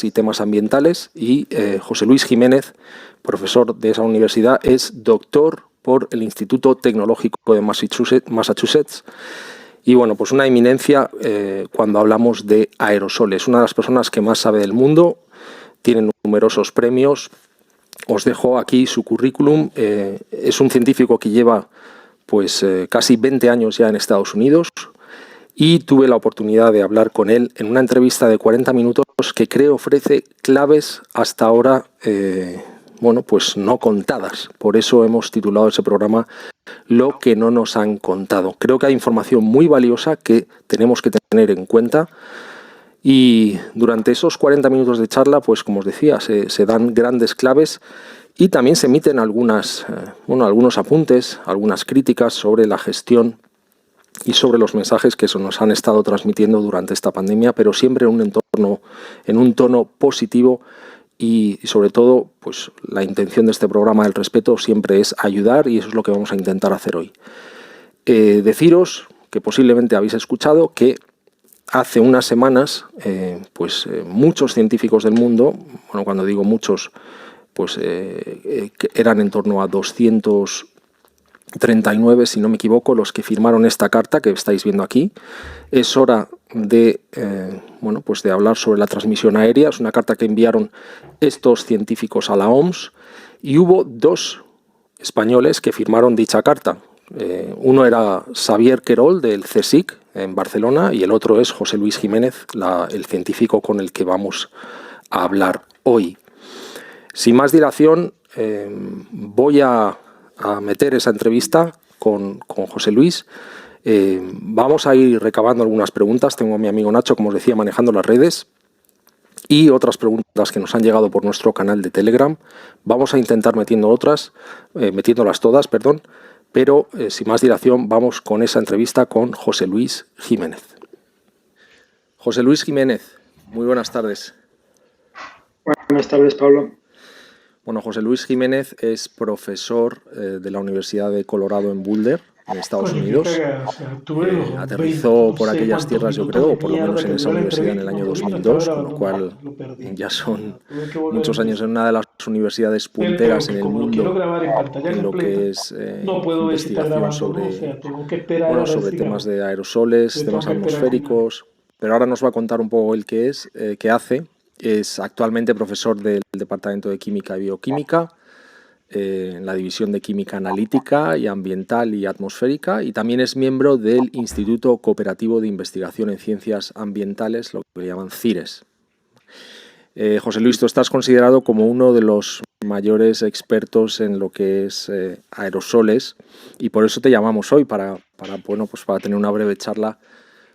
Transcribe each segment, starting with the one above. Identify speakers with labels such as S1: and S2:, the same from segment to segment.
S1: y temas ambientales, y José Luis Jiménez, profesor de esa universidad, es doctor por el Instituto Tecnológico de Massachusetts. Y bueno, pues una eminencia cuando hablamos de aerosoles. Una de las personas que más sabe del mundo, tiene numerosos premios. Os dejo aquí su currículum. Es un científico que lleva pues casi 20 años ya en Estados Unidos, y tuve la oportunidad de hablar con él en una entrevista de 40 minutos que creo ofrece claves hasta ahora bueno, pues no contadas. Por eso hemos titulado ese programa Lo que no nos han contado. Creo que hay información muy valiosa que tenemos que tener en cuenta, y durante esos 40 minutos de charla, pues como os decía, se dan grandes claves, y también se emiten algunos apuntes, algunas críticas sobre la gestión y sobre los mensajes que nos han estado transmitiendo durante esta pandemia, pero siempre en un tono positivo. Y sobre todo, pues la intención de este programa, el respeto, siempre es ayudar, y eso es lo que vamos a intentar hacer hoy. Deciros que posiblemente habéis escuchado que hace unas semanas muchos científicos del mundo, bueno, cuando digo muchos, pues eran en torno a 239, si no me equivoco, los que firmaron esta carta que estáis viendo aquí. Es hora de de hablar sobre la transmisión aérea. Es una carta que enviaron estos científicos a la OMS, y hubo 2 españoles que firmaron dicha carta. Uno era Xavier Querol, del CSIC en Barcelona, y el otro es José Luis Jiménez, el científico con el que vamos a hablar hoy. Sin más dilación, voy a meter esa entrevista con José Luis. Vamos a ir recabando algunas preguntas. Tengo a mi amigo Nacho, como os decía, manejando las redes, y otras preguntas que nos han llegado por nuestro canal de Telegram. Vamos a intentar metiéndolas todas, pero sin más dilación vamos con esa entrevista con José Luis Jiménez. José Luis Jiménez, muy buenas tardes.
S2: Buenas tardes, Pablo.
S1: Bueno, José Luis Jiménez es profesor de la Universidad de Colorado en Boulder, en Estados Unidos. Aterrizó por aquellas tierras, yo creo, o por lo menos en esa universidad en el año 2002, con lo cual ya son muchos años en una de las universidades punteras en el mundo en lo que es investigación sobre temas de aerosoles, temas atmosféricos. Pero ahora nos va a contar un poco el qué hace. Es actualmente profesor del Departamento de Química y Bioquímica, en la División de Química Analítica y Ambiental y Atmosférica, y también es miembro del Instituto Cooperativo de Investigación en Ciencias Ambientales, lo que le llaman CIRES. José Luis, tú estás considerado como uno de los mayores expertos en lo que es aerosoles, y por eso te llamamos hoy, para tener una breve charla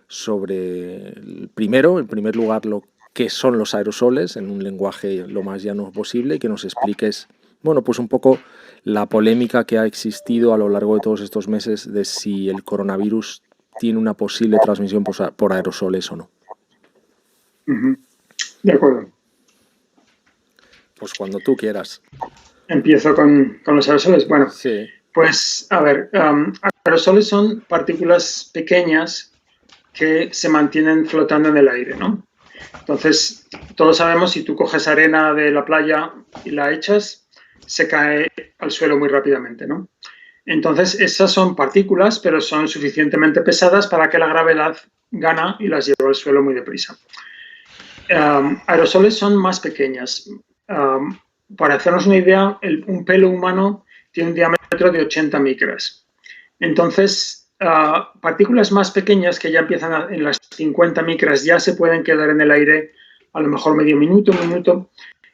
S1: sobre, en primer lugar, lo que son los aerosoles en un lenguaje lo más llano posible, y que nos expliques un poco la polémica que ha existido a lo largo de todos estos meses de si el coronavirus tiene una posible transmisión por aerosoles o no.
S2: De acuerdo.
S1: Pues cuando tú quieras.
S2: Empiezo con los aerosoles. Bueno,
S1: sí.
S2: Pues a ver, aerosoles son partículas pequeñas que se mantienen flotando en el aire, ¿no? Entonces, todos sabemos, si tú coges arena de la playa y la echas, se cae al suelo muy rápidamente, ¿no? Entonces, esas son partículas, pero son suficientemente pesadas para que la gravedad gana y las lleva al suelo muy deprisa. Aerosoles son más pequeñas. Para hacernos una idea, un pelo humano tiene un diámetro de 80 micras. Entonces, partículas más pequeñas que ya empiezan en las 50 micras ya se pueden quedar en el aire a lo mejor medio minuto, un minuto,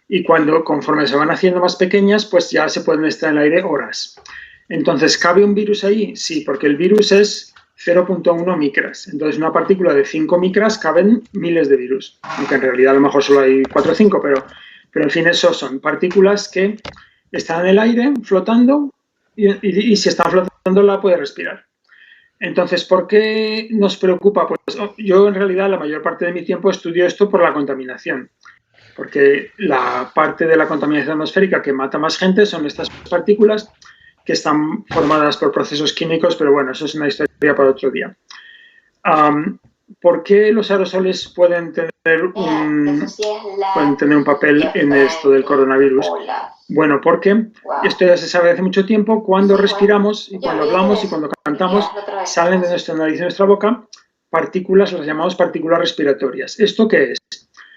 S2: y conforme se van haciendo más pequeñas, pues ya se pueden estar en el aire horas. Entonces, ¿cabe un virus ahí? Sí, porque el virus es 0.1 micras. Entonces, una partícula de 5 micras caben miles de virus, aunque en realidad a lo mejor solo hay 4 o 5, pero en fin, esos son partículas que están en el aire flotando, y si están flotando la puede respirar. Entonces, ¿por qué nos preocupa? Pues yo en realidad la mayor parte de mi tiempo estudio esto por la contaminación, porque la parte de la contaminación atmosférica que mata más gente son estas partículas que están formadas por procesos químicos, pero bueno, eso es una historia para otro día. ¿por qué los aerosoles pueden tener un papel en esto del coronavirus? Bueno, porque esto ya se sabe hace mucho tiempo, cuando respiramos y cuando hablamos y cuando cantamos, salen de nuestra nariz y de nuestra boca partículas, las llamamos partículas respiratorias. ¿Esto qué es?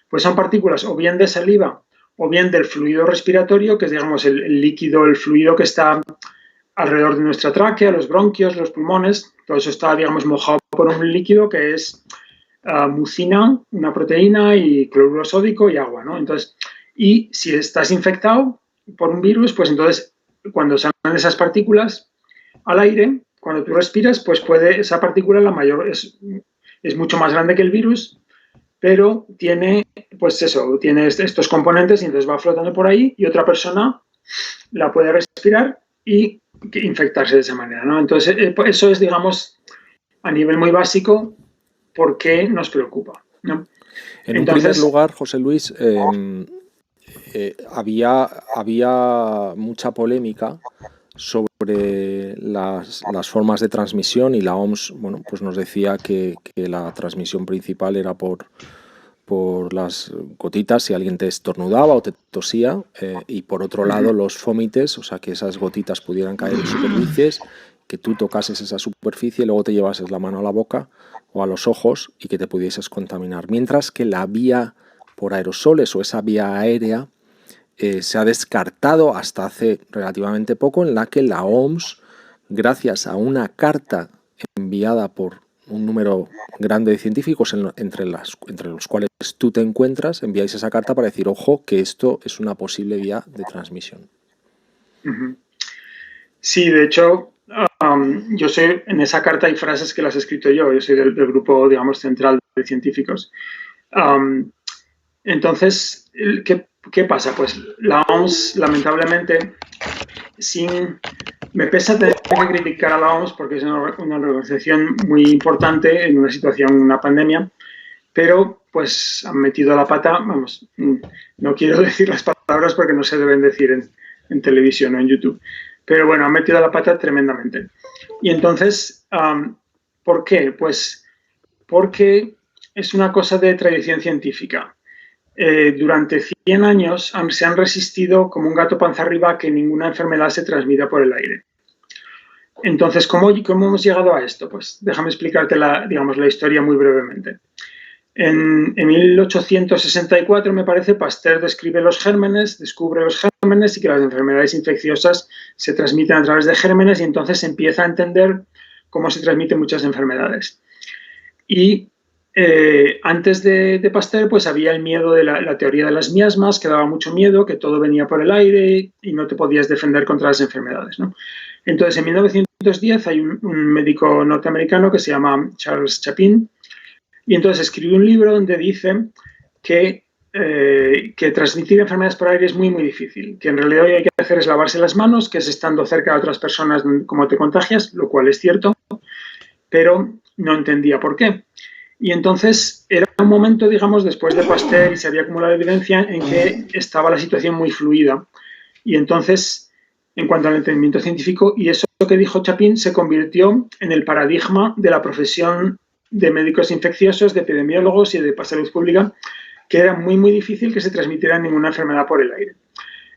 S2: Pues son partículas o bien de saliva o bien del fluido respiratorio, que es, digamos, el líquido, el fluido que está alrededor de nuestra tráquea, los bronquios, los pulmones. Todo eso está, digamos, mojado por un líquido que es mucina, una proteína, y cloruro sódico y agua, ¿no? Entonces, y si estás infectado por un virus, pues entonces cuando salen esas partículas al aire, cuando tú respiras, pues esa partícula, la mayor, es mucho más grande que el virus, pero tiene, pues eso, tiene estos componentes y entonces va flotando por ahí y otra persona la puede respirar y infectarse de esa manera, ¿no? Entonces, eso es, digamos, a nivel muy básico, por qué nos preocupa, ¿no?
S1: En un primer lugar, José Luis, había mucha polémica sobre las formas de transmisión, y la OMS, bueno, pues nos decía que la transmisión principal era por las gotitas, si alguien te estornudaba o te tosía, y por otro lado los fomites, o sea, que esas gotitas pudieran caer en superficies, que tú tocases esa superficie y luego te llevases la mano a la boca o a los ojos y que te pudieses contaminar. Mientras que la vía por aerosoles o esa vía aérea se ha descartado hasta hace relativamente poco, en la que la OMS, gracias a una carta enviada por un número grande de científicos, entre los cuales tú te encuentras, enviáis esa carta para decir, ojo, que esto es una posible vía de transmisión.
S2: Sí, de hecho, yo soy, en esa carta hay frases que las he escrito yo soy del grupo, digamos, central de científicos. Entonces, ¿qué pasa? Pues la OMS, lamentablemente, me pesa tener que criticar a la OMS porque es una organización muy importante en una situación, una pandemia, pero pues han metido la pata, vamos, no quiero decir las palabras porque no se deben decir en televisión o en YouTube, pero bueno, han metido la pata tremendamente. Y entonces, ¿por qué? Pues porque es una cosa de tradición científica. Durante 100 años se han resistido como un gato panza arriba a que ninguna enfermedad se transmita por el aire. Entonces, ¿cómo hemos llegado a esto? Pues déjame explicarte la historia muy brevemente. En 1864, me parece, Pasteur descubre los gérmenes y que las enfermedades infecciosas se transmiten a través de gérmenes, y entonces se empieza a entender cómo se transmiten muchas enfermedades. Y antes de Pasteur, pues había el miedo de la teoría de las miasmas, que daba mucho miedo, que todo venía por el aire y no te podías defender contra las enfermedades, ¿no? Entonces, en 1910 hay un médico norteamericano que se llama Charles Chapin, y entonces escribió un libro donde dice que transmitir enfermedades por aire es muy, muy difícil, que en realidad lo que hay que hacer es lavarse las manos, que es estando cerca de otras personas como te contagias, lo cual es cierto, pero no entendía por qué. Y entonces era un momento, digamos, después de Pasteur, y se había acumulado evidencia en que estaba la situación muy fluida. Y entonces, en cuanto al entendimiento científico, y eso que dijo Chapin se convirtió en el paradigma de la profesión de médicos infecciosos, de epidemiólogos y de salud pública, que era muy, muy difícil que se transmitiera ninguna enfermedad por el aire.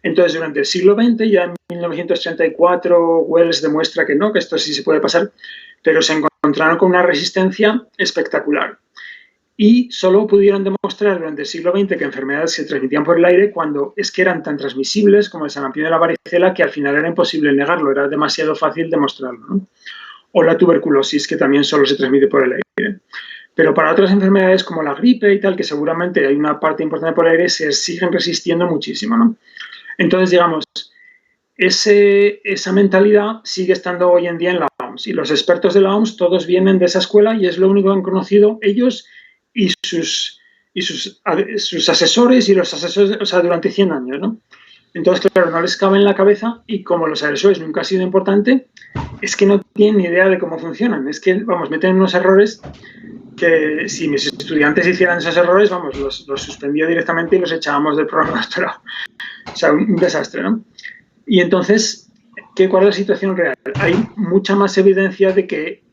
S2: Entonces, durante el siglo XX, ya en 1934, Wells demuestra que no, que esto sí se puede pasar, pero se encontraron con una resistencia espectacular. Y solo pudieron demostrar durante el siglo XX que enfermedades se transmitían por el aire cuando es que eran tan transmisibles como el sarampión y la varicela, que al final era imposible negarlo, era demasiado fácil demostrarlo, ¿no? O la tuberculosis, que también solo se transmite por el aire. Pero para otras enfermedades como la gripe y tal, que seguramente hay una parte importante por el aire, se siguen resistiendo muchísimo, ¿no? Entonces, digamos, esa mentalidad sigue estando hoy en día en la OMS, y los expertos de la OMS todos vienen de esa escuela y es lo único que han conocido ellos y sus asesores y los asesores, o sea, durante 100 años, ¿no? Entonces, claro, no les cabe en la cabeza, y como los aerosoles nunca ha sido importante, es que no tienen ni idea de cómo funcionan. Es que, vamos, meten unos errores que si mis estudiantes hicieran esos errores, vamos, los suspendía directamente y los echábamos del programa, pero, o sea, un desastre, ¿no? Y entonces, ¿cuál es la situación real? Hay mucha más evidencia de que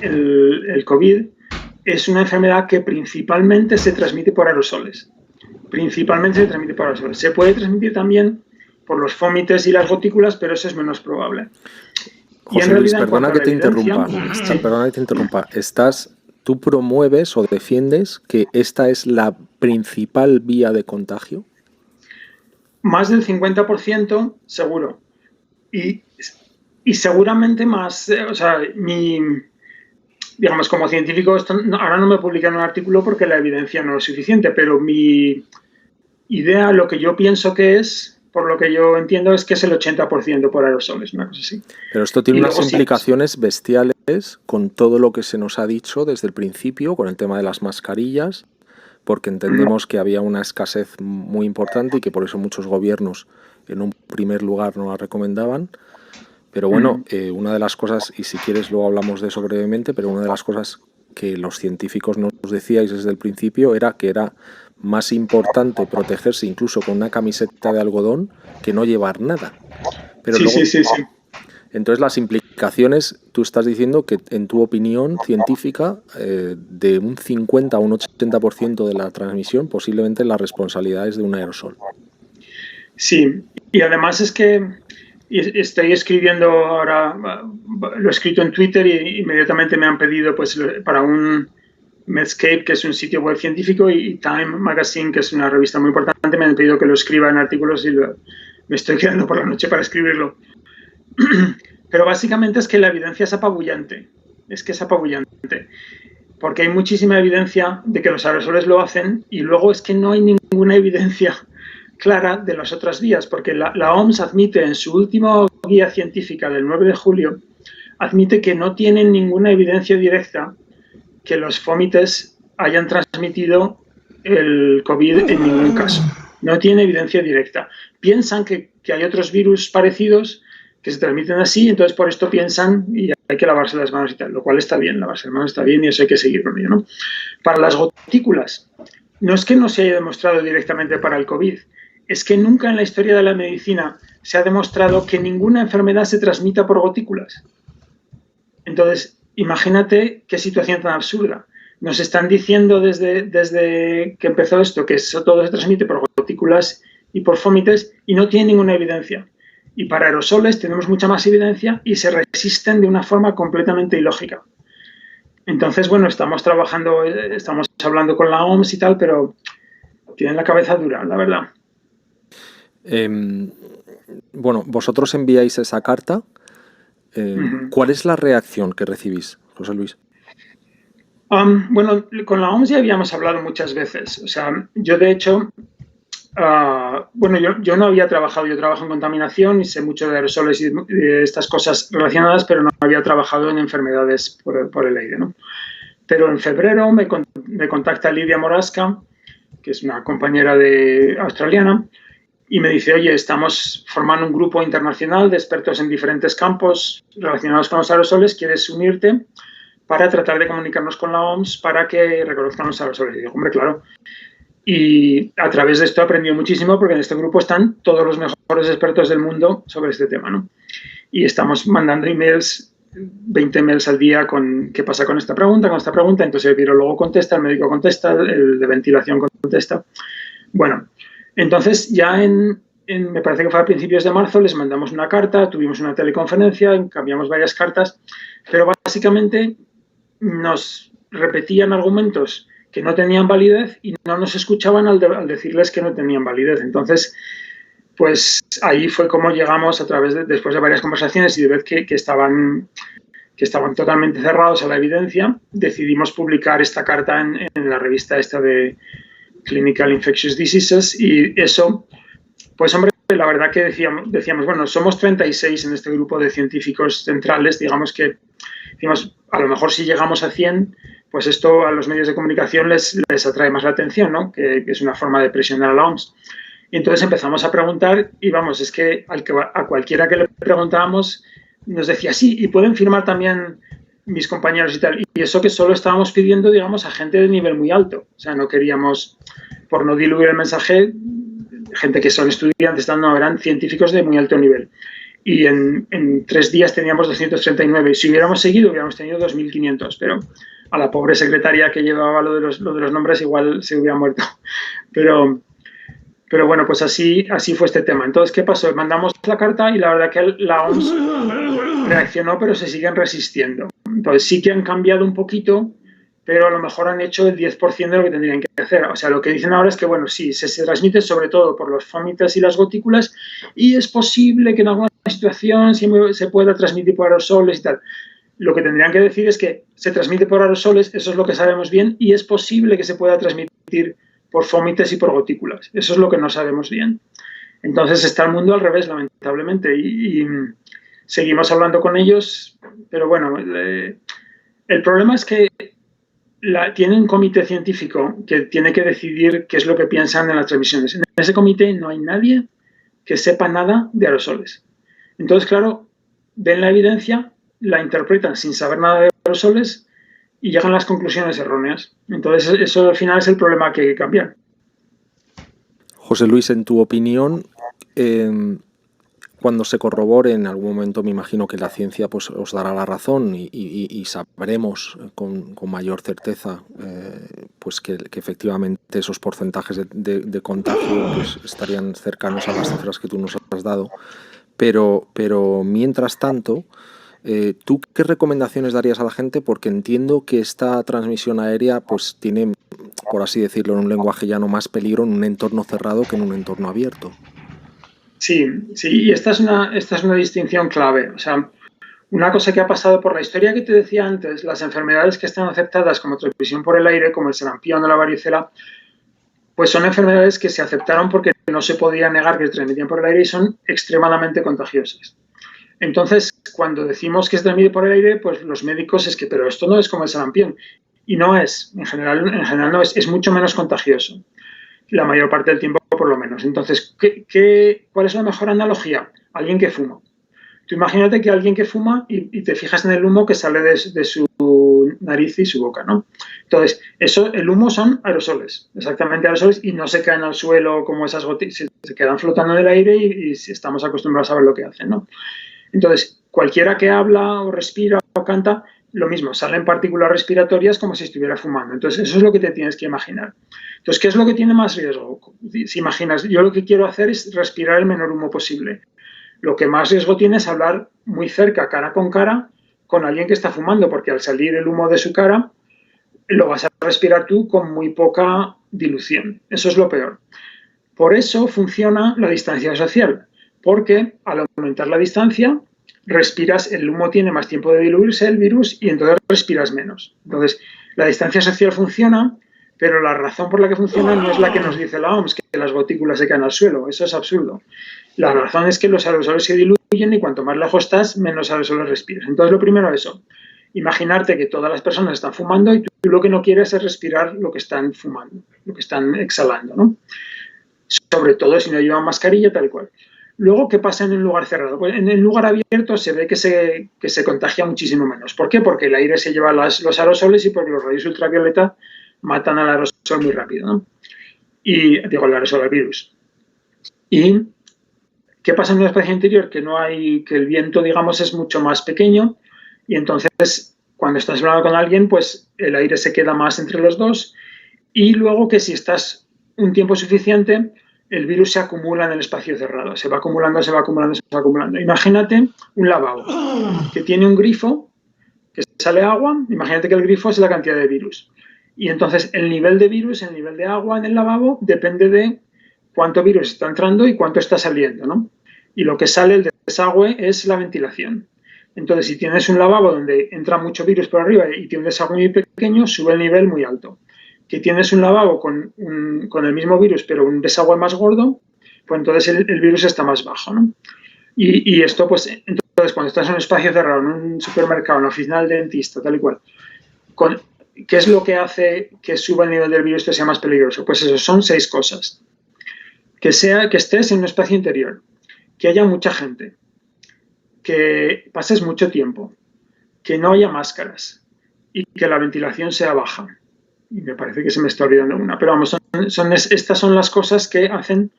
S2: el COVID es una enfermedad que principalmente se transmite por aerosoles. Principalmente se transmite por aerosoles. Se puede transmitir también por los fómites y las gotículas, pero eso es menos probable.
S1: José Luis, perdona que te interrumpa. Perdona que te interrumpa. ¿Tú promueves o defiendes que esta es la principal vía de contagio?
S2: Más del 50% seguro. Y seguramente más, o sea, digamos, como científico, ahora no me publican un artículo porque la evidencia no es suficiente, pero mi idea, lo que yo pienso que es, por lo que yo entiendo, es que es el 80% por aerosoles, una cosa así.
S1: Pero esto tiene unas implicaciones bestiales con todo lo que se nos ha dicho desde el principio, con el tema de las mascarillas, porque entendemos que había una escasez muy importante y que por eso muchos gobiernos en un primer lugar no la recomendaban. Pero bueno, una de las cosas, y si quieres luego hablamos de eso brevemente, pero una de las cosas que los científicos nos decíais desde el principio era que era más importante protegerse incluso con una camiseta de algodón que no llevar nada. Pero
S2: sí,
S1: luego,
S2: sí.
S1: Entonces las implicaciones, tú estás diciendo que en tu opinión científica, de un 50 a un 80% de la transmisión posiblemente la responsabilidad es de un aerosol.
S2: Sí, y además es que estoy escribiendo ahora, lo he escrito en Twitter y inmediatamente me han pedido pues para un Medscape, que es un sitio web científico, y Time Magazine, que es una revista muy importante, me han pedido que lo escriba en artículos y me estoy quedando por la noche para escribirlo. Pero básicamente es que la evidencia es apabullante. Es que es apabullante. Porque hay muchísima evidencia de que los aerosoles lo hacen y luego es que no hay ninguna evidencia clara de las otras vías, porque la OMS admite en su última guía científica del 9 de julio, admite que no tienen ninguna evidencia directa que los fómites hayan transmitido el COVID en ningún caso. No tiene evidencia directa. Piensan que hay otros virus parecidos que se transmiten así, entonces por esto piensan y hay que lavarse las manos y tal, lo cual está bien, lavarse las manos está bien y eso hay que seguir con ello, ¿no? Para las gotículas, no es que no se haya demostrado directamente para el COVID, es que nunca en la historia de la medicina se ha demostrado que ninguna enfermedad se transmita por gotículas. Entonces, imagínate qué situación tan absurda. Nos están diciendo desde que empezó esto que eso todo se transmite por gotículas y por fómites y no tiene ninguna evidencia. Y para aerosoles tenemos mucha más evidencia y se resisten de una forma completamente ilógica. Entonces, bueno, estamos trabajando, estamos hablando con la OMS y tal, pero tienen la cabeza dura, la verdad.
S1: Bueno, vosotros enviáis esa carta. ¿Cuál es la reacción que recibís, José Luis?
S2: Bueno, con la OMS ya habíamos hablado muchas veces. O sea, yo de hecho, yo no había trabajado, yo trabajo en contaminación y sé mucho de aerosoles y de estas cosas relacionadas, pero no había trabajado en enfermedades por el aire, ¿no? Pero en febrero me contacta Lidia Morasca, que es una compañera australiana, y me dice, oye, estamos formando un grupo internacional de expertos en diferentes campos relacionados con los aerosoles, ¿quieres unirte para tratar de comunicarnos con la OMS para que reconozcan los aerosoles? Y digo, hombre, claro. Y a través de esto he aprendido muchísimo porque en este grupo están todos los mejores expertos del mundo sobre este tema, ¿no? Y estamos mandando emails, 20 emails al día con qué pasa con esta pregunta, entonces el virólogo contesta, el médico contesta, el de ventilación contesta. Bueno, entonces ya me parece que fue a principios de marzo, les mandamos una carta, tuvimos una teleconferencia, cambiamos varias cartas, pero básicamente nos repetían argumentos que no tenían validez y no nos escuchaban al decirles que no tenían validez. Entonces, pues ahí fue como llegamos después de varias conversaciones y de ver que estaban totalmente cerrados a la evidencia, decidimos publicar esta carta en la revista esta de Clinical Infectious Diseases y eso, pues hombre, la verdad que decíamos, bueno, somos 36 en este grupo de científicos centrales, digamos que decimos, a lo mejor si llegamos a 100, pues esto a los medios de comunicación les atrae más la atención, ¿no? Que es una forma de presionar a la OMS. Y entonces empezamos a preguntar y vamos, es que a cualquiera que le preguntábamos nos decía, sí, y pueden firmar también mis compañeros y tal. Y eso que solo estábamos pidiendo, digamos, a gente de nivel muy alto. O sea, no queríamos, por no diluir el mensaje, gente que son estudiantes, no, eran científicos de muy alto nivel. Y en 3 días teníamos 239. Y si hubiéramos seguido, hubiéramos tenido 2.500. Pero a la pobre secretaria que llevaba lo de los nombres igual se hubiera muerto. Pero bueno, pues así fue este tema. Entonces, ¿qué pasó? Mandamos la carta y la verdad que la OMS reaccionó, pero se siguen resistiendo. Entonces, sí que han cambiado un poquito, pero a lo mejor han hecho el 10% de lo que tendrían que hacer. O sea, lo que dicen ahora es que, bueno, sí, se transmite sobre todo por los fomites y las gotículas y es posible que en alguna situación se pueda transmitir por aerosoles y tal. Lo que tendrían que decir es que se transmite por aerosoles, eso es lo que sabemos bien, y es posible que se pueda transmitir por fomites y por gotículas. Eso es lo que no sabemos bien. Entonces está el mundo al revés, lamentablemente, y seguimos hablando con ellos, pero bueno, el problema es que tiene un comité científico que tiene que decidir qué es lo que piensan en las transmisiones. En ese comité no hay nadie que sepa nada de aerosoles. Entonces, claro, ven la evidencia, la interpretan sin saber nada de aerosoles y llegan a las conclusiones erróneas. Entonces, eso al final es el problema que hay que cambiar.
S1: José Luis, en tu opinión, cuando se corrobore, en algún momento me imagino que la ciencia pues, os dará la razón y sabremos con mayor certeza pues que efectivamente esos porcentajes de contagio pues, estarían cercanos a las cifras que tú nos has dado. Pero mientras tanto, ¿tú qué recomendaciones darías a la gente? Porque entiendo que esta transmisión aérea pues tiene, por así decirlo en un lenguaje llano, más peligro en un entorno cerrado que en un entorno abierto.
S2: Sí, y esta es una distinción clave. O sea, una cosa que ha pasado por la historia que te decía antes, las enfermedades que están aceptadas como transmisión por el aire, como el sarampión o la varicela, pues son enfermedades que se aceptaron porque no se podía negar que se transmitían por el aire y son extremadamente contagiosas. Entonces, cuando decimos que se transmite por el aire, pues los médicos es que, pero esto no es como el sarampión. Y no es, en general no es mucho menos contagioso. La mayor parte del tiempo, por lo menos. Entonces, ¿cuál es la mejor analogía? Alguien que fuma. Tú imagínate que alguien que fuma y te fijas en el humo que sale de su nariz y su boca, ¿no? Entonces, el humo son aerosoles, exactamente aerosoles, y no se caen al suelo como esas gotitas, se quedan flotando en el aire y estamos acostumbrados a ver lo que hacen, ¿no? Entonces, cualquiera que habla o respira o canta, lo mismo, salen partículas respiratorias como si estuviera fumando. Entonces, eso es lo que te tienes que imaginar. Entonces, ¿qué es lo que tiene más riesgo? Si imaginas, yo lo que quiero hacer es respirar el menor humo posible. Lo que más riesgo tiene es hablar muy cerca, cara con cara, con alguien que está fumando, porque al salir el humo de su cara, lo vas a respirar tú con muy poca dilución. Eso es lo peor. Por eso funciona la distancia social, porque al aumentar la distancia, el humo tiene más tiempo de diluirse, el virus, y entonces respiras menos. Entonces, la distancia social funciona, pero la razón por la que funciona no es la que nos dice la OMS, que las gotículas se caen al suelo. Eso es absurdo. La razón es que los aerosoles se diluyen y cuanto más lejos estás, menos aerosoles respiras. Entonces, lo primero es eso. Imaginarte que todas las personas están fumando y tú lo que no quieres es respirar lo que están fumando, lo que están exhalando, ¿no? Sobre todo si no llevan mascarilla, tal y cual. Luego, ¿qué pasa en un lugar cerrado? Pues en el lugar abierto se ve que se contagia muchísimo menos. ¿Por qué? Porque el aire se lleva los aerosoles y porque los rayos ultravioleta matan al aerosol muy rápido, ¿no? Y digo, el aerosol, al virus. ¿Y qué pasa en un espacio interior? Que el viento, digamos, es mucho más pequeño y entonces cuando estás hablando con alguien, pues el aire se queda más entre los dos y luego que si estás un tiempo suficiente, el virus se acumula en el espacio cerrado, se va acumulando, se va acumulando, se va acumulando. Imagínate un lavabo que tiene un grifo, que sale agua, imagínate que el grifo es la cantidad de virus. Y entonces el nivel de virus, el nivel de agua en el lavabo depende de cuánto virus está entrando y cuánto está saliendo, ¿no? Y lo que sale, el desagüe, es la ventilación. Entonces, si tienes un lavabo donde entra mucho virus por arriba y tiene un desagüe muy pequeño, sube el nivel muy alto. Que tienes un lavabo con el mismo virus, pero un desagüe más gordo, pues entonces el virus está más bajo, ¿no? Y esto, pues, entonces, cuando estás en un espacio cerrado, en un supermercado, en una oficina del dentista, tal y cual, ¿qué es lo que hace que suba el nivel del virus que sea más peligroso? Pues eso, son 6 cosas. Que estés en un espacio interior, que haya mucha gente, que pases mucho tiempo, que no haya máscaras y que la ventilación sea baja. Y me parece que se me está olvidando una, pero vamos, estas son las cosas que hacen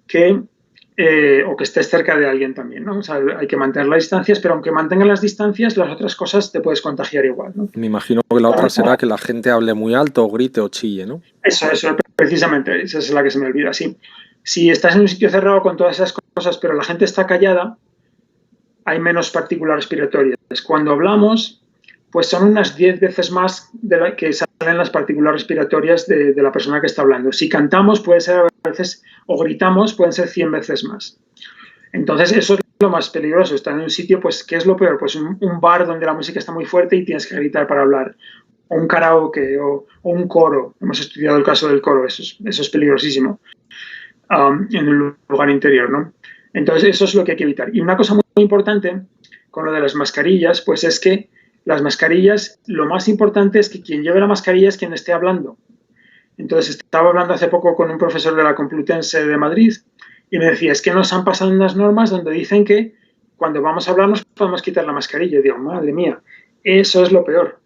S2: que o que estés cerca de alguien también, ¿no? O sea, hay que mantener las distancias, pero aunque mantengan las distancias, las otras cosas te puedes contagiar igual, ¿no?
S1: Me imagino que la otra será que la gente hable muy alto, o grite o chille, ¿no?
S2: Eso, precisamente, esa es la que se me olvida, sí. Si estás en un sitio cerrado con todas esas cosas, pero la gente está callada, hay menos partículas respiratorias. Cuando hablamos, pues son unas 10 veces más de la que salen las partículas respiratorias de la persona que está hablando. Si cantamos, puede ser a veces, o gritamos, pueden ser 100 veces más. Entonces, eso es lo más peligroso. Estar en un sitio, pues, ¿qué es lo peor? Pues un bar donde la música está muy fuerte y tienes que gritar para hablar. O un karaoke, o un coro. Hemos estudiado el caso del coro, eso es peligrosísimo. En un lugar interior, ¿no? Entonces, eso es lo que hay que evitar. Y una cosa muy importante con lo de las mascarillas, pues es que las mascarillas, lo más importante es que quien lleve la mascarilla es quien esté hablando. Entonces, estaba hablando hace poco con un profesor de la Complutense de Madrid y me decía, es que nos han pasado unas normas donde dicen que cuando vamos a hablar nos podemos quitar la mascarilla. Y digo, madre mía, eso es lo peor.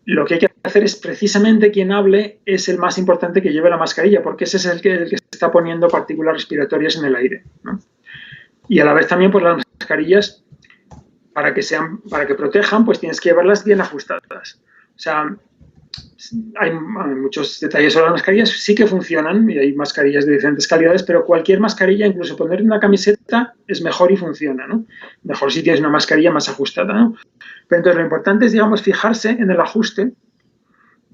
S2: Lo que hay que hacer es precisamente quien hable es el más importante que lleve la mascarilla, porque ese es el que está poniendo partículas respiratorias en el aire, ¿no? Y a la vez también, pues las mascarillas, para que protejan, pues tienes que llevarlas bien ajustadas. O sea, hay muchos detalles sobre las mascarillas, sí que funcionan y hay mascarillas de diferentes calidades, pero cualquier mascarilla, incluso poner una camiseta, es mejor y funciona, ¿no? Mejor si tienes una mascarilla más ajustada, ¿no? Pero entonces lo importante es, digamos, fijarse en el ajuste,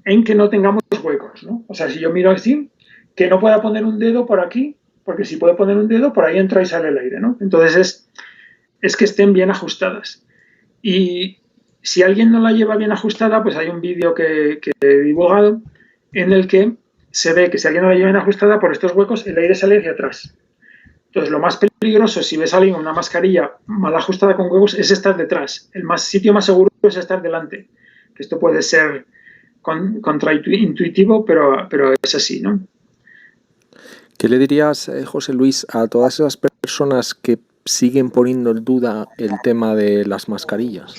S2: en que no tengamos huecos, ¿no? O sea, si yo miro así, que no pueda poner un dedo por aquí, porque si puedo poner un dedo, por ahí entra y sale el aire, ¿no? Entonces es que estén bien ajustadas. Y si alguien no la lleva bien ajustada, pues hay un vídeo que he divulgado en el que se ve que si alguien no la lleva bien ajustada, por estos huecos el aire sale hacia atrás. Entonces, lo más peligroso si ves a alguien con una mascarilla mal ajustada con huecos es estar detrás. El sitio más seguro es estar delante. Que esto puede ser contraintuitivo, pero es así, ¿no?
S1: ¿Qué le dirías, José Luis, a todas esas personas que siguen poniendo en duda el tema de las mascarillas?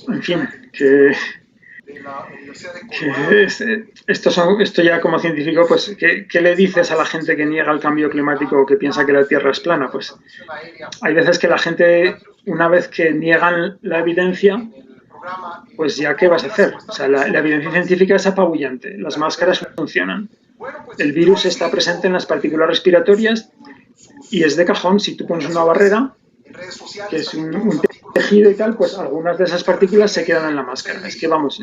S2: En fin, esto ya como científico, pues, ¿qué le dices a la gente que niega el cambio climático o que piensa que la Tierra es plana? Pues hay veces que la gente, una vez que niegan la evidencia, pues ya ¿qué vas a hacer? O sea, la evidencia científica es apabullante, las máscaras funcionan. El virus está presente en las partículas respiratorias y es de cajón, si tú pones una barrera, que es un tejido y tal, pues algunas de esas partículas se quedan en la máscara. Es que vamos,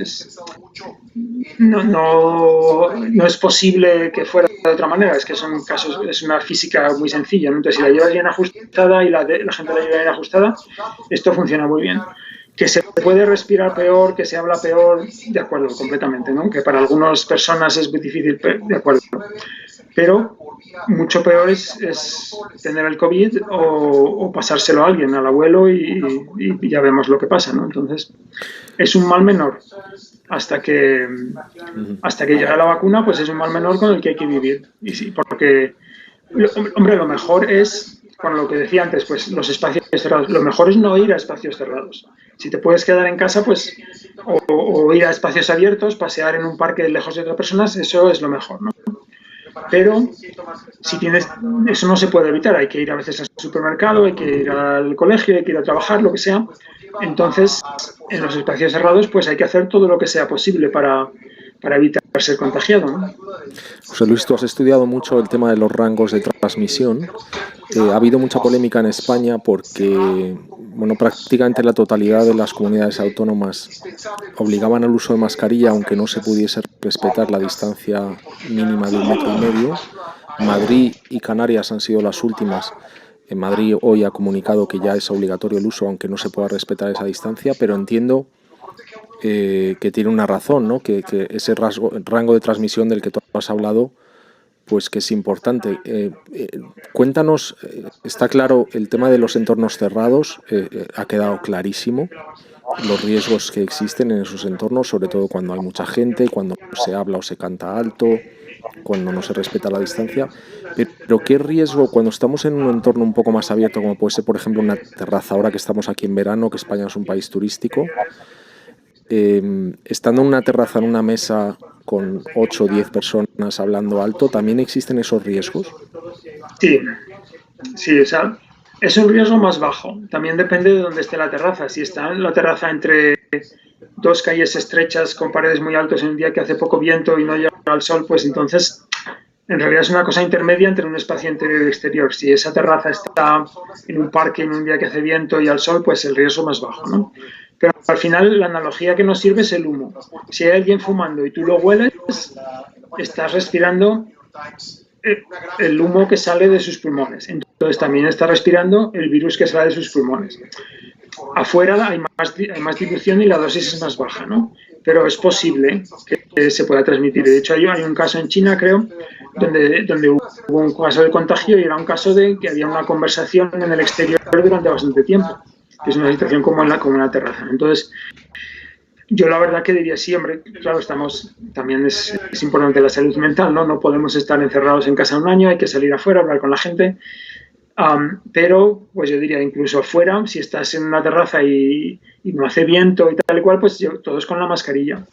S2: no es posible que fuera de otra manera, es que son casos, es una física muy sencilla, ¿no? Entonces, si la llevas bien ajustada y la gente la lleva bien ajustada, esto funciona muy bien. Que se puede respirar peor, que se habla peor, de acuerdo, completamente, ¿no? Que para algunas personas es muy difícil, de acuerdo. Pero mucho peor es tener el COVID o pasárselo a alguien, al abuelo, y ya vemos lo que pasa, ¿no? Entonces, es un mal menor. Hasta que llegue la vacuna, pues es un mal menor con el que hay que vivir. Y sí, porque, hombre, lo mejor es, con lo que decía antes, pues los espacios cerrados. Lo mejor es no ir a espacios cerrados. Si te puedes quedar en casa, pues, o ir a espacios abiertos, pasear en un parque lejos de otras personas, eso es lo mejor, ¿no? Pero si tienes, eso no se puede evitar, hay que ir a veces al supermercado, hay que ir al colegio, hay que ir a trabajar, lo que sea. Entonces, en los espacios cerrados, pues hay que hacer todo lo que sea posible para evitar ser contagiado, ¿no?
S1: José Luis, tú has estudiado mucho el tema de los rangos de transmisión. Ha habido mucha polémica en España porque, bueno, prácticamente la totalidad de las comunidades autónomas obligaban al uso de mascarilla aunque no se pudiese respetar la distancia mínima de 1,5 metros. Madrid y Canarias han sido las últimas. En Madrid hoy ha comunicado que ya es obligatorio el uso aunque no se pueda respetar esa distancia, pero entiendo que tiene una razón, ¿no? Que ese rango de transmisión del que tú has hablado, pues que es importante. Cuéntanos, está claro, el tema de los entornos cerrados, ha quedado clarísimo, los riesgos que existen en esos entornos, sobre todo cuando hay mucha gente, cuando se habla o se canta alto, cuando no se respeta la distancia. Pero ¿qué riesgo cuando estamos en un entorno un poco más abierto, como puede ser, por ejemplo, una terraza, ahora que estamos aquí en verano, que España es un país turístico? Estando en una terraza, en una mesa, con 8 o 10 personas hablando alto, ¿también existen esos riesgos?
S2: Sí, o sea, es un riesgo más bajo. También depende de dónde esté la terraza. Si está en la terraza entre dos calles estrechas con paredes muy altas en un día que hace poco viento y no llega al sol, pues entonces en realidad es una cosa intermedia entre un espacio interior y exterior. Si esa terraza está en un parque en un día que hace viento y al sol, pues el riesgo es más bajo, ¿no? Pero al final la analogía que nos sirve es el humo. Si hay alguien fumando y tú lo hueles, estás respirando el humo que sale de sus pulmones. Entonces también está respirando el virus que sale de sus pulmones. Afuera hay más dilución y la dosis es más baja, ¿no? Pero es posible que se pueda transmitir. De hecho, hay un caso en China, creo, donde hubo un caso de contagio y era un caso de que había una conversación en el exterior durante bastante tiempo, que es una situación como en una terraza. Entonces, yo la verdad que diría sí, hombre, claro, también es importante la salud mental, ¿no? No podemos estar encerrados en casa un año, hay que salir afuera, hablar con la gente. Pero, pues yo diría, incluso afuera, si estás en una terraza y no hace viento y tal y cual, pues todos con la mascarilla.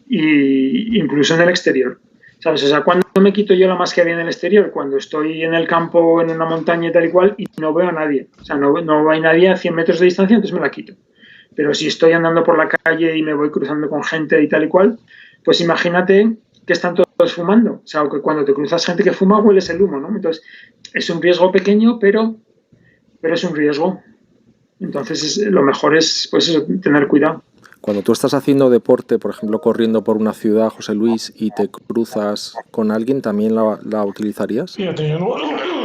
S2: Y incluso en el exterior, ¿sabes? O sea, ¿cuándo me quito yo la mascarilla en el exterior? Cuando estoy en el campo, en una montaña y tal y cual, y no veo a nadie. O sea, no hay nadie a 100 metros de distancia, entonces me la quito. Pero si estoy andando por la calle y me voy cruzando con gente y tal y cual, pues imagínate que están todos fumando. O sea, que cuando te cruzas gente que fuma, hueles el humo, ¿no? Entonces, es un riesgo pequeño, pero es un riesgo. Entonces, lo mejor es, pues eso, tener cuidado.
S1: Cuando tú estás haciendo deporte, por ejemplo, corriendo por una ciudad, José Luis, y te cruzas con alguien, ¿también la utilizarías?
S3: Fíjate, yo no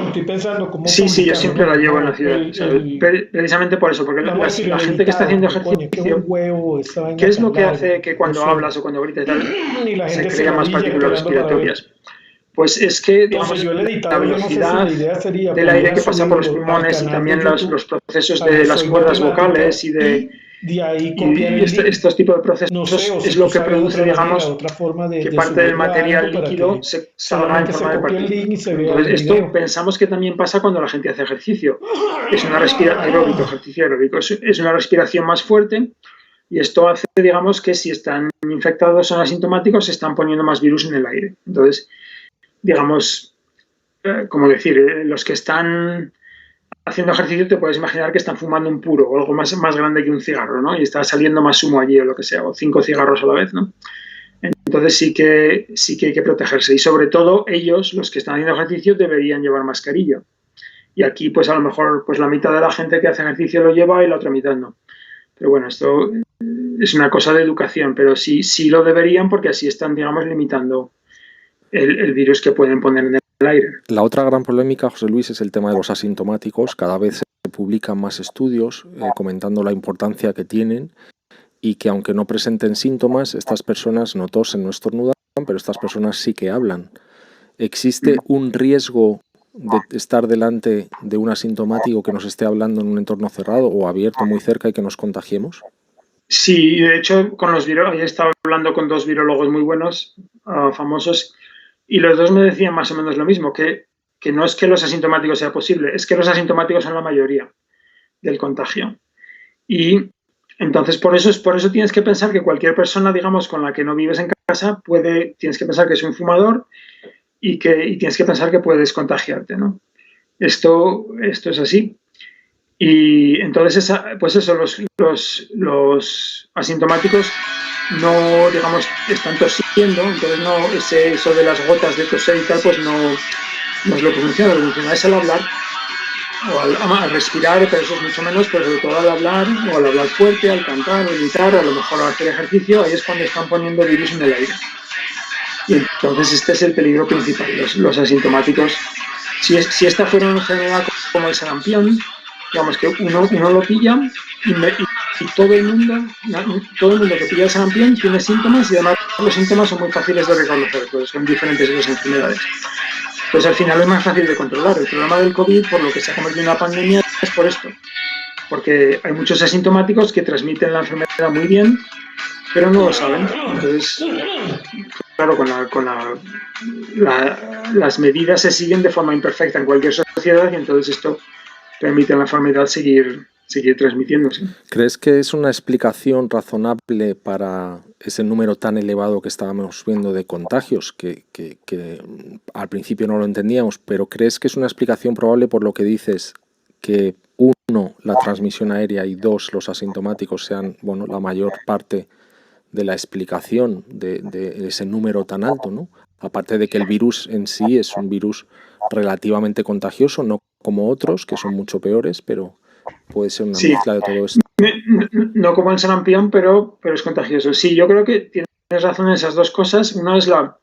S3: estoy pensando cómo
S2: Sí, yo
S3: publicarlo,
S2: siempre
S3: ¿no?
S2: la llevo
S3: Como
S2: en la ciudad. Precisamente por eso, porque la gente que está haciendo ejercicio, ¿qué es lo que hace que cuando hablas o cuando gritas tal, se crean más partículas respiratorias? Pues es que, digamos, la velocidad del aire que pasa por los pulmones y también los procesos de las cuerdas vocales y estos tipos de procesos es lo que produce, digamos, que parte del material líquido se salga en forma de partículas. Entonces, esto pensamos que también pasa cuando la gente hace ejercicio. Es una ejercicio aeróbico. Es una respiración más fuerte y esto hace, digamos, que si están infectados o son asintomáticos, se están poniendo más virus en el aire. Entonces, digamos, como decir, los que están haciendo ejercicio te puedes imaginar que están fumando un puro o algo más grande que un cigarro, ¿no? Y está saliendo más humo allí o lo que sea, o 5 cigarros a la vez, ¿no? Entonces sí que hay que protegerse y sobre todo ellos, los que están haciendo ejercicio, deberían llevar mascarilla. Y aquí pues a lo mejor pues la mitad de la gente que hace ejercicio lo lleva y la otra mitad no. Pero bueno, esto es una cosa de educación, pero sí lo deberían porque así están, digamos, limitando el virus que pueden poner en el aire.
S1: La otra gran polémica, José Luis, es el tema de los asintomáticos. Cada vez se publican más estudios comentando la importancia que tienen y que aunque no presenten síntomas, estas personas no tosen, no estornudan, pero estas personas sí que hablan. ¿Existe un riesgo de estar delante de un asintomático que nos esté hablando en un entorno cerrado o abierto muy cerca y que nos contagiemos?
S2: Sí, de hecho, con los virólogos, he estado hablando con 2 virólogos muy buenos, famosos, y los 2 me decían más o menos lo mismo, que no es que los asintomáticos sea posible, es que los asintomáticos son la mayoría del contagio. Y entonces, por eso tienes que pensar que cualquier persona, digamos, con la que no vives en casa, tienes que pensar que es un fumador y tienes que pensar que puedes contagiarte, ¿no? Esto es así. Y entonces, pues eso, los asintomáticos no, digamos, están tosiendo, entonces eso de las gotas de toser y tal, pues no es lo que funciona. Lo que funciona es al hablar o al respirar, pero eso es mucho menos, pero sobre todo al hablar o al hablar fuerte, al cantar, o gritar, o a lo mejor al hacer ejercicio, ahí es cuando están poniendo virus en el aire. Y entonces este es el peligro principal, los asintomáticos. Si esta fuera una enfermedad como el sarampión, digamos que uno lo pilla y todo el mundo que pilla el sarampión tiene síntomas y además los síntomas son muy fáciles de reconocer, pues son diferentes de las enfermedades. Pues al final es más fácil de controlar. El problema del COVID, por lo que se ha convertido en una pandemia, es por esto. Porque hay muchos asintomáticos que transmiten la enfermedad muy bien, pero no lo saben. Entonces, claro, las medidas se siguen de forma imperfecta en cualquier sociedad y entonces esto permite a la enfermedad seguir sigue transmitiéndose.
S1: ¿Crees que es una explicación razonable para ese número tan elevado que estábamos viendo de contagios, que al principio no lo entendíamos, pero crees que es una explicación probable por lo que dices, que uno, la transmisión aérea, y dos, los asintomáticos sean, bueno, la mayor parte de la explicación de ese número tan alto, ¿no? Aparte de que el virus en sí es un virus relativamente contagioso, no como otros, que son mucho peores, pero puede ser una mezcla de todo esto.
S2: No como el sarampión, pero es contagioso. Sí, yo creo que tienes razón en esas dos cosas. Una es la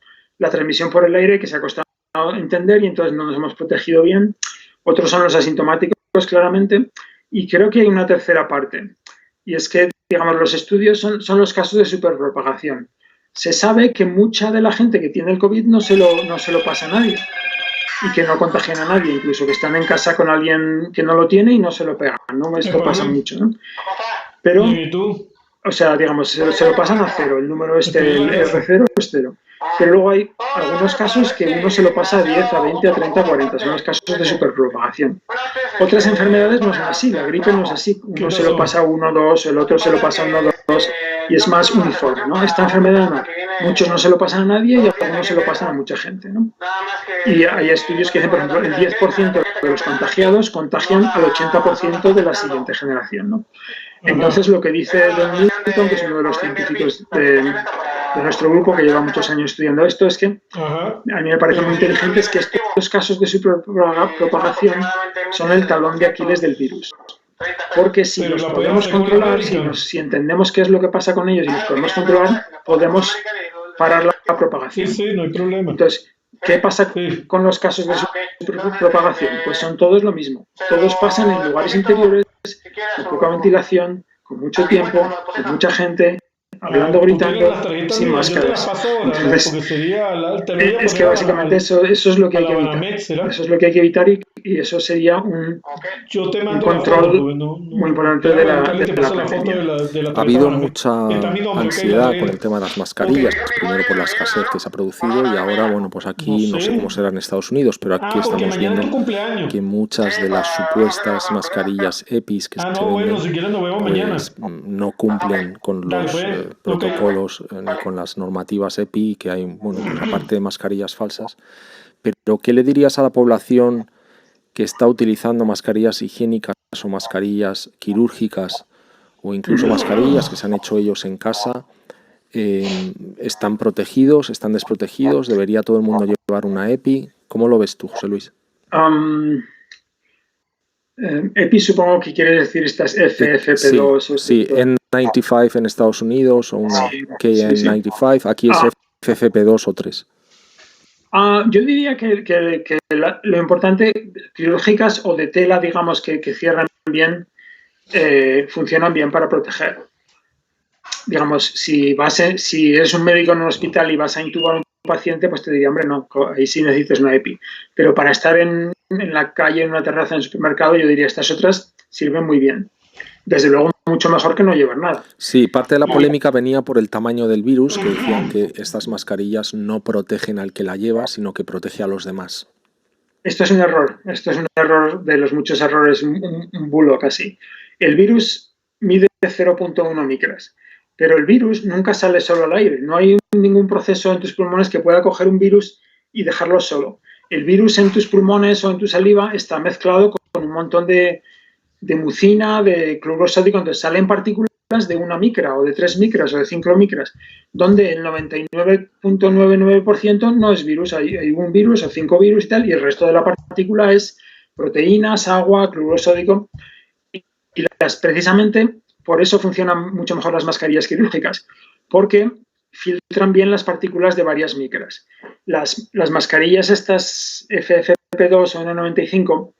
S2: transmisión por el aire, que se ha costado entender y entonces no nos hemos protegido bien. Otros son los asintomáticos, claramente. Y creo que hay una tercera parte. Y es que, digamos, los estudios son los casos de superpropagación. Se sabe que mucha de la gente que tiene el COVID no se lo pasa a nadie y que no contagian a nadie, incluso que están en casa con alguien que no lo tiene y no se lo pegan, ¿no? Esto pasa mucho, ¿no? Pero, o sea, digamos, se lo pasan a cero, el número el R0 es cero. Pero luego hay algunos casos que uno se lo pasa a 10, a 20, a 30, a 40, son los casos de superpropagación. Otras enfermedades no son así, la gripe no es así, uno se lo pasa a 1, 2, el otro se lo pasa a 1, 2, y es más uniforme, ¿no? Esta enfermedad no, muchos no se lo pasan a nadie y algunos se lo pasan a mucha gente, ¿no? Y hay estudios que dicen, por ejemplo, el 10% de los contagiados contagian al 80% de la siguiente generación, ¿no? Entonces, lo que dice Don Newton, que es uno de los científicos de nuestro grupo que lleva muchos años estudiando esto, es que a mí me parece muy inteligente es que estos casos de superpropagación son el talón de Aquiles del virus. Porque si los podemos controlar, si entendemos qué es lo que pasa con ellos y los podemos controlar, podemos parar la propagación.
S3: Sí, no hay problema.
S2: Entonces, ¿qué pasa con los casos de superpropagación? Pues son todos lo mismo. Todos pasan en lugares interiores, con poca ventilación, con mucho tiempo, con mucha gente, hablando, gritando, sin máscaras. Entonces, es que básicamente eso es lo que hay que evitar. Eso es lo que hay que evitar y eso sería un control muy importante de la pandemia.
S1: Ha habido mucha ansiedad con el tema de las mascarillas, primero por la escasez que se ha producido y ahora, bueno, pues aquí no sé cómo será en Estados Unidos, pero aquí estamos viendo que muchas de las supuestas mascarillas EPIs que se venden pues no cumplen con los protocolos ni con las normativas EPI, que hay, bueno, pues aparte de mascarillas falsas. Pero ¿qué le dirías a la población que está utilizando mascarillas higiénicas o mascarillas quirúrgicas o incluso mascarillas que se han hecho ellos en casa? ¿Están protegidos? ¿Están desprotegidos? ¿Debería todo el mundo llevar una EPI? ¿Cómo lo ves tú, José Luis?
S2: EPI supongo que quiere decir estas FFP2.
S1: Sí, N95 en Estados Unidos o una KN95. Aquí es FFP2 o 3.
S2: Yo diría que lo importante, quirúrgicas o de tela, digamos, que cierran bien, funcionan bien para proteger. Digamos, si eres un médico en un hospital y vas a intubar a un paciente, pues te diría, hombre, no, ahí sí necesitas una EPI. Pero para estar en la calle, en una terraza, en un supermercado, yo diría estas otras sirven muy bien. Desde luego, mucho mejor que no llevar nada.
S1: Sí, parte de la polémica venía por el tamaño del virus, que decían que estas mascarillas no protegen al que la lleva, sino que protege a los demás.
S2: Esto es un error. Esto es un error de los muchos errores, un bulo casi. El virus mide 0.1 micras, pero el virus nunca sale solo al aire. No hay ningún proceso en tus pulmones que pueda coger un virus y dejarlo solo. El virus en tus pulmones o en tu saliva está mezclado con un montón de mucina, de cloruro sódico, entonces salen partículas de 1 micra o de 3 micras o de 5 micras, donde el 99.99% no es virus, hay un virus o 5 virus y tal, y el resto de la partícula es proteínas, agua, cloruro sódico, y precisamente por eso funcionan mucho mejor las mascarillas quirúrgicas, porque filtran bien las partículas de varias micras. Las mascarillas estas FFP2 o N95,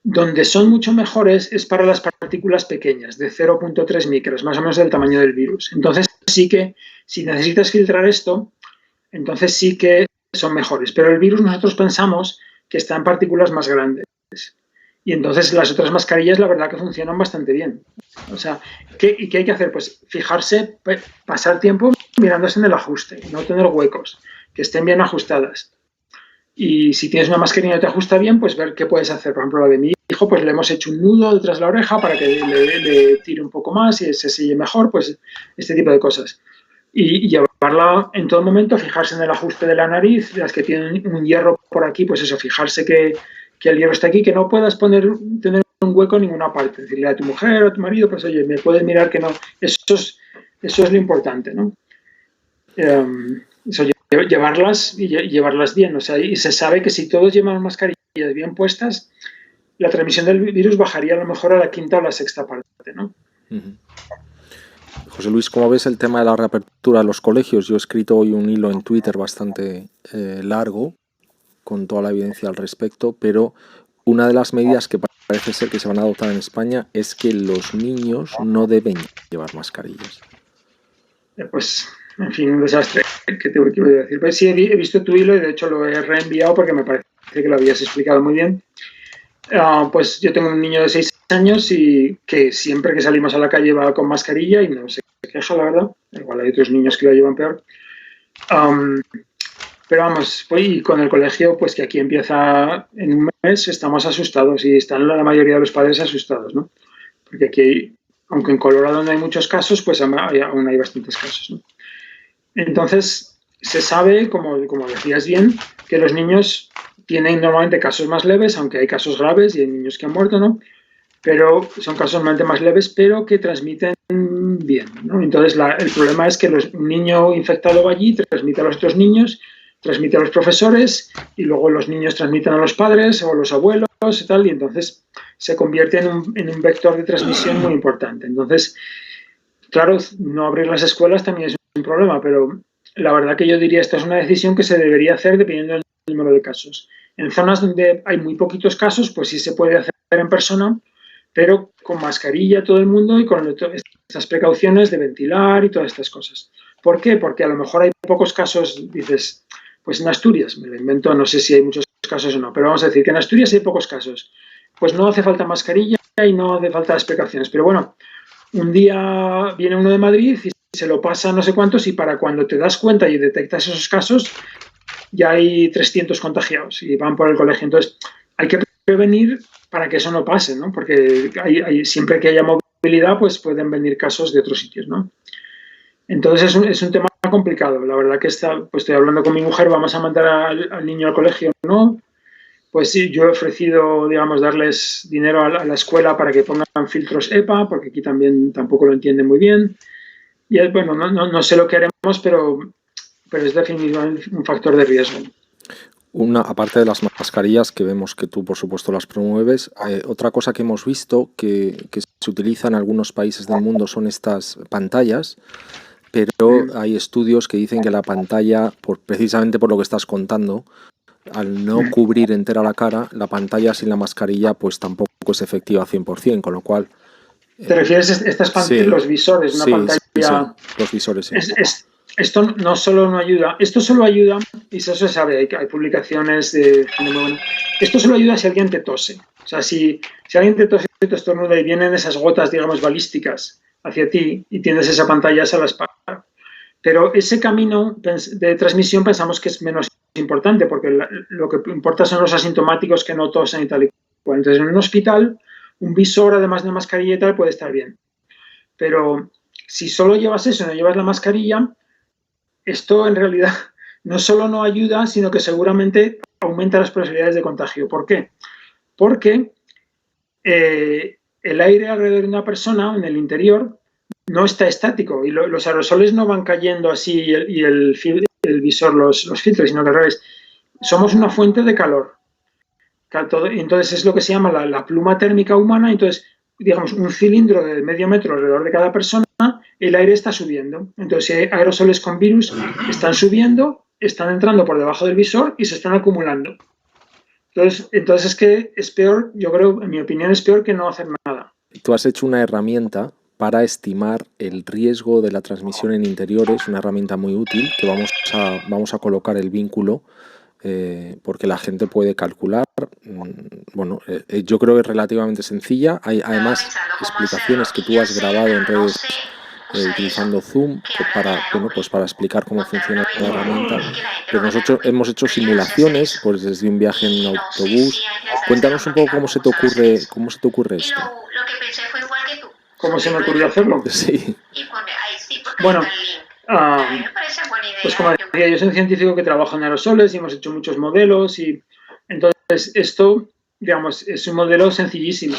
S2: donde son mucho mejores es para las partículas pequeñas, de 0.3 micras, más o menos del tamaño del virus. Entonces sí que, si necesitas filtrar esto, entonces sí que son mejores. Pero el virus nosotros pensamos que está en partículas más grandes. Y entonces las otras mascarillas la verdad que funcionan bastante bien. O sea, ¿qué hay que hacer? Pues fijarse, pasar tiempo mirándose en el ajuste, no tener huecos, que estén bien ajustadas. Y si tienes una mascarilla y no te ajusta bien, pues ver qué puedes hacer. Por ejemplo, la de mi hijo, pues le hemos hecho un nudo detrás de la oreja para que le tire un poco más y se selle mejor, pues este tipo de cosas. Y llevarla en todo momento, fijarse en el ajuste de la nariz, las que tienen un hierro por aquí, pues eso, fijarse que el hierro está aquí, que no puedas tener un hueco en ninguna parte. Decirle a tu mujer o a tu marido, pues oye, me puedes mirar que no. Eso es lo importante, ¿no? Eso, llevarlas y llevarlas bien. O sea, y se sabe que si todos llevamos mascarillas bien puestas, la transmisión del virus bajaría a lo mejor a la quinta o la sexta parte, ¿no?
S1: José Luis, ¿cómo ves el tema de la reapertura de los colegios? Yo he escrito hoy un hilo en Twitter bastante largo con toda la evidencia al respecto, pero una de las medidas que parece ser que se van a adoptar en España es que los niños no deben llevar mascarillas.
S2: Pues, en fin, un desastre. ¿Qué te voy a decir? Pues sí, he visto tu hilo y de hecho lo he reenviado porque me parece que lo habías explicado muy bien. Pues yo tengo un niño de 6 años y que siempre que salimos a la calle va con mascarilla y no se queja, la verdad. Igual hay otros niños que lo llevan peor. Pero vamos, pues, y con el colegio, pues que aquí empieza en un mes, estamos asustados y están la mayoría de los padres asustados, ¿no? Porque aquí, aunque en Colorado no hay muchos casos, pues aún hay bastantes casos, ¿no? Entonces, se sabe, como decías bien, que los niños tienen normalmente casos más leves, aunque hay casos graves y hay niños que han muerto, ¿no? Pero son casos normalmente más leves, pero que transmiten bien, ¿no? Entonces, el problema es que un niño infectado va allí, transmite a los otros niños, transmite a los profesores y luego los niños transmiten a los padres o a los abuelos y tal, y entonces se convierte en un vector de transmisión muy importante. Entonces, claro, no abrir las escuelas también es un problema, pero la verdad que yo diría esta es una decisión que se debería hacer dependiendo del número de casos. En zonas donde hay muy poquitos casos, pues sí se puede hacer en persona, pero con mascarilla todo el mundo y con estas precauciones de ventilar y todas estas cosas. ¿Por qué? Porque a lo mejor hay pocos casos, dices, pues en Asturias, me lo invento, no sé si hay muchos casos o no, pero vamos a decir que en Asturias hay pocos casos. Pues no hace falta mascarilla y no hace falta las precauciones. Pero bueno, un día viene uno de Madrid y se lo pasa no sé cuántos y para cuando te das cuenta y detectas esos casos, ya hay 300 contagiados y van por el colegio. Entonces, hay que prevenir para que eso no pase, ¿no? Porque siempre que haya movilidad, pues pueden venir casos de otros sitios, ¿no? Entonces, es un tema complicado. La verdad que pues estoy hablando con mi mujer, vamos a mandar al niño al colegio, ¿no? Pues sí, yo he ofrecido, digamos, darles dinero a la escuela para que pongan filtros EPA, porque aquí tampoco lo entienden muy bien. Y bueno, no sé lo que haremos, pero es definitivamente un factor de riesgo.
S1: Aparte de las mascarillas, que vemos que tú, por supuesto, las promueves, otra cosa que hemos visto que se utiliza en algunos países del mundo son estas pantallas, pero hay estudios que dicen que la pantalla, precisamente por lo que estás contando, al no cubrir entera la cara, la pantalla sin la mascarilla pues tampoco es efectiva 100%, con lo cual...
S2: ¿Te refieres a estas pantallas, los visores, una pantalla?
S1: Sí, los visores, sí.
S2: Esto no solo no ayuda, esto solo ayuda, y eso se sabe, hay publicaciones de gente muy buena, esto solo ayuda si alguien te tose. O sea, si alguien te tose y te estornuda y vienen esas gotas, digamos, balísticas hacia ti y tienes esa pantalla, se las para. Pero ese camino de transmisión pensamos que es menos importante, porque lo que importa son los asintomáticos que no tosen y tal y cual. Entonces, en un hospital, un visor, además de mascarilla y tal, puede estar bien. Pero si solo llevas eso, no llevas la mascarilla, esto en realidad no solo no ayuda, sino que seguramente aumenta las posibilidades de contagio. ¿Por qué? Porque el aire alrededor de una persona, en el interior, no está estático y los aerosoles no van cayendo así y el visor los filtros, sino que al revés. Somos una fuente de calor. Entonces es lo que se llama la pluma térmica humana. Entonces, digamos, un cilindro de medio metro alrededor de cada persona, el aire está subiendo. Entonces, si hay aerosoles con virus, están subiendo, están entrando por debajo del visor y se están acumulando. Entonces es que es peor, yo creo, en mi opinión, es peor que no hacer nada.
S1: Tú has hecho una herramienta para estimar el riesgo de la transmisión en interiores, una herramienta muy útil, que vamos a colocar el vínculo porque la gente puede calcular. Bueno, yo creo que es relativamente sencilla. Hay además explicaciones que tú has grabado en redes utilizando Zoom para explicar cómo funciona la herramienta. Pero nosotros hemos hecho simulaciones pues desde un viaje en autobús. Cuéntanos un poco cómo se te ocurre esto.
S2: ¿Cómo se me ocurrió hacerlo?
S1: Sí.
S2: Bueno, pues como decía, yo soy un científico que trabaja en aerosoles y hemos hecho muchos modelos y entonces esto, digamos, es un modelo sencillísimo.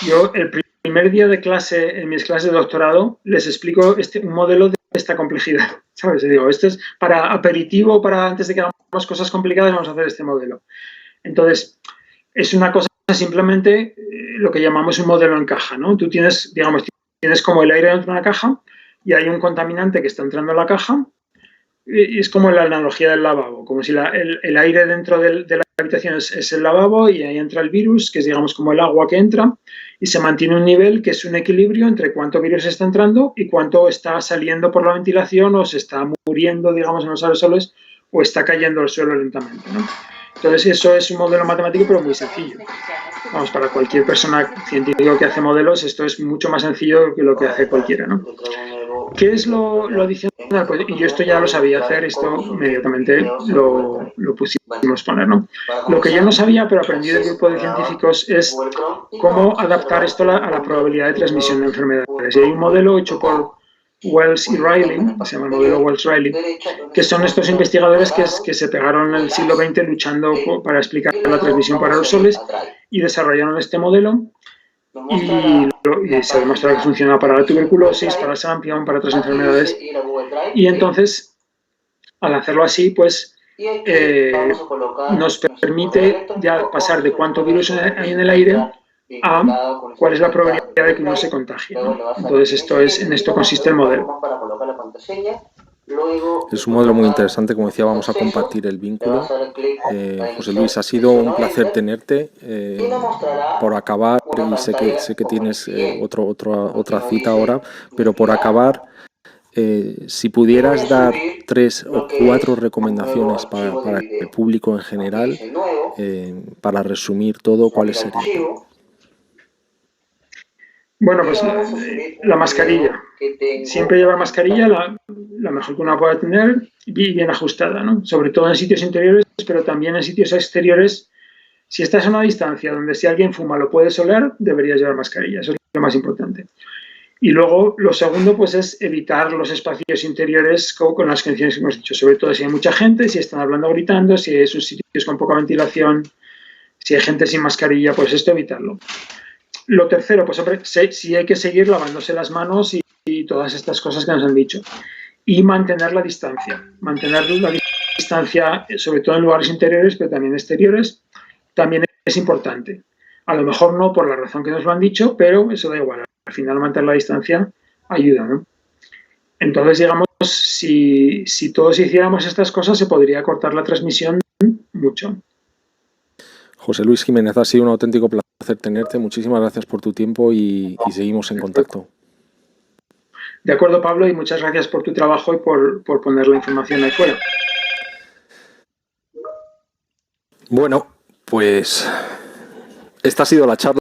S2: Yo el primer día de clase, en mis clases de doctorado, les explico un modelo de esta complejidad, ¿sabes? Y digo, esto es para aperitivo, para antes de que hagamos cosas complicadas, vamos a hacer este modelo. Entonces, es una cosa simplemente lo que llamamos un modelo en caja, ¿no? Tú tienes, digamos, tienes como el aire dentro de una caja y hay un contaminante que está entrando en la caja y es como la analogía del lavabo, como si el aire dentro de la habitación es el lavabo y ahí entra el virus, que es digamos como el agua que entra y se mantiene un nivel que es un equilibrio entre cuánto virus está entrando y cuánto está saliendo por la ventilación o se está muriendo, digamos, en los aerosoles o está cayendo al suelo lentamente, ¿no? Entonces eso es un modelo matemático pero muy sencillo. Vamos, para cualquier persona científica que hace modelos esto es mucho más sencillo que lo que hace cualquiera, ¿no? ¿Qué es lo adicional? Pues, y yo esto ya lo sabía hacer, esto inmediatamente lo pusimos poner, ¿no? Lo que yo no sabía, pero aprendí del grupo de científicos, es cómo adaptar esto a la probabilidad de transmisión de enfermedades. Y hay un modelo hecho por Wells y Riley, se llama el modelo Wells-Riley, que son estos investigadores que se pegaron en el siglo XX luchando para explicar la transmisión por aerosoles y desarrollaron este modelo y se ha demostrado que funciona para la tuberculosis, para el sarampión, para otras enfermedades. Y entonces, al hacerlo así, pues nos permite ya pasar de cuánto virus hay en el aire a cuál es la probabilidad de que uno se contagie, ¿no? Entonces, en esto consiste el modelo.
S1: Es un modelo muy interesante, como decía, vamos a compartir el vínculo. José Luis, ha sido un placer tenerte. Por acabar, y sé que tienes otra cita ahora, pero por acabar, si pudieras dar 3 o 4 recomendaciones para el público en general, para resumir todo, ¿cuáles serían?
S2: Bueno, pues la mascarilla. Siempre llevar mascarilla, la mejor que uno pueda tener, y bien ajustada, ¿no? Sobre todo en sitios interiores, pero también en sitios exteriores. Si estás a una distancia donde si alguien fuma lo puedes oler, deberías llevar mascarilla. Eso es lo más importante. Y luego, lo segundo, pues es evitar los espacios interiores con las condiciones que hemos dicho. Sobre todo si hay mucha gente, si están hablando gritando, si hay sus sitios con poca ventilación, si hay gente sin mascarilla, pues esto evitarlo. Lo tercero, pues hombre, sí hay que seguir lavándose las manos y todas estas cosas que nos han dicho. Y mantener la distancia. Mantener la distancia, sobre todo en lugares interiores, pero también exteriores, también es importante. A lo mejor no por la razón que nos lo han dicho, pero eso da igual. Al final mantener la distancia ayuda, ¿no? Entonces, digamos, si todos hiciéramos estas cosas, se podría cortar la transmisión mucho.
S1: José Luis Jiménez, ha sido un auténtico placer tenerte. Muchísimas gracias por tu tiempo y seguimos en contacto.
S2: De acuerdo, Pablo, y muchas gracias por tu trabajo y por poner la información ahí fuera.
S1: Bueno, pues esta ha sido la charla